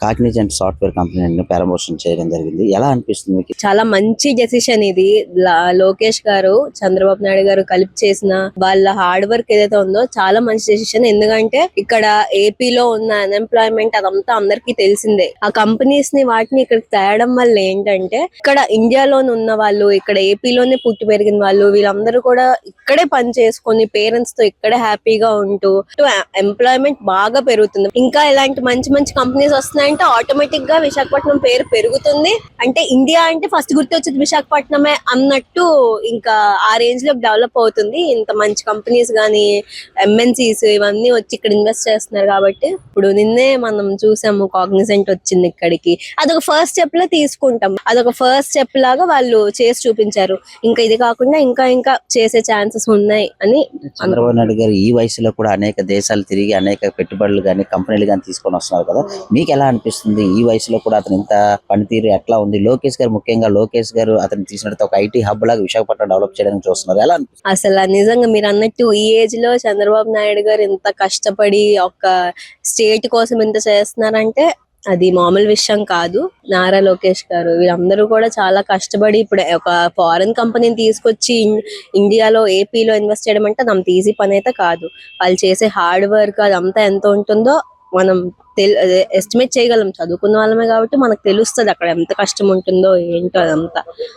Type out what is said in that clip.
Cognizant software company ప్రారంభోత్సవం చేయడం జరిగింది. ఎలా అనిపిస్తుంది మీకు? చాలా మంచి డెసిషన్ ఇది. లోకేష్ గారు చంద్రబాబు నాయుడు గారు కలిపి చేసిన వాళ్ళ హార్డ్ వర్క్ ఏదైతే ఉందో చాలా మంచి డెసిషన్. ఎందుకంటే ఇక్కడ ఏపీలో ఉన్న అన్ఎంప్లాయ్మెంట్ అదంతా అందరికీ తెలిసిందే. ఆ కంపెనీస్ ని వాటిని ఇక్కడికి తేవడం వల్ల ఏంటంటే ఇక్కడ ఇండియాలోనే ఉన్న వాళ్ళు, ఇక్కడ ఏపీలోనే పుట్టి పెరిగిన వాళ్ళు, వీళ్ళందరూ కూడా ఇక్కడే పని చేసుకొని పేరెంట్స్ తో ఇక్కడే హ్యాపీగా ఉంటూ ఎంప్లాయ్మెంట్ బాగా పెరుగుతుంది. ఇంకా ఇలాంటి మంచి మంచి కంపెనీస్ వస్తున్నాయంటే ఆటోమేటిక్ గా విశాఖపట్నం పేరు పెరుగుతుంది. అంటే ఇండియా అంటే ఫస్ట్ గుర్తొచ్చేది విశాఖపట్నమే అన్నట్టు ఇంకా ఆ రేంజ్ లో డెవలప్ అవుతుంది. ఇంత మంచి కంపెనీస్ గానీ ఎంఎన్సీస్ ఇవన్నీ వచ్చి ఇక్కడ ఇన్వెస్ట్ చేస్తున్నారు కాబట్టి ఇప్పుడు నిన్నే మనం చూసాము కాగ్నిజెంట్ వచ్చింది ఇక్కడికి. అదొక ఫస్ట్ స్టెప్ లా తీసుకుంటాం. అదొక ఫస్ట్ స్టెప్ లాగా వాళ్ళు చేసి చూపించారు. ఇంకా ఇది కాకుండా ఇంకా ఇంకా చేసే ఛాన్సెస్ ఉన్నాయి అని. చంద్రబాబు నాయుడు గారు ఈ వయసులో కూడా అనేక దేశాలు తిరిగి అనేక పెట్టుబడులు కానీ కంపెనీలు కానీ తీసుకొని వస్తున్నారు కదా, మీకు ఎలా అనిపిస్తుంది? ఈ వయసులో కూడా అతను ఇంత పనితీరు ఎట్లా ఉంది? లోకేష్ గారు, ముఖ్యంగా లోకేష్ గారు అతను తీసినట్టు ఒక ఐటీ హబ్ లాగా విశాఖపట్నం డెవలప్ చేయడానికి చూస్తున్నారు. ఎలా అనిపిస్తుంది? అసలు నిజంగా మీరు అన్నట్టు ఈ ఏజ్ లో చంద్రబాబు నాయుడు గారు ఇంత కష్టపడి ఒక స్టేట్ కోసం ఇంత చేస్తున్నారంటే అది మామూలు విషయం కాదు. నారా లోకేష్ గారు వీళ్ళందరూ కూడా చాలా కష్టపడి ఇప్పుడు ఒక ఫారెన్ కంపెనీని తీసుకొచ్చి ఇండియాలో ఏపీలో ఇన్వెస్ట్ చేయడం అంటే అది అంత ఈజీ పని అయితే కాదు. వాళ్ళు చేసే హార్డ్ వర్క్ అదంతా ఎంత ఉంటుందో మనం ఎస్టిమేట్ చేయగలం. చదువుకున్న వాళ్ళమే కాబట్టి మనకు తెలుస్తుంది అక్కడ ఎంత కష్టం ఉంటుందో ఏంటో అదంతా.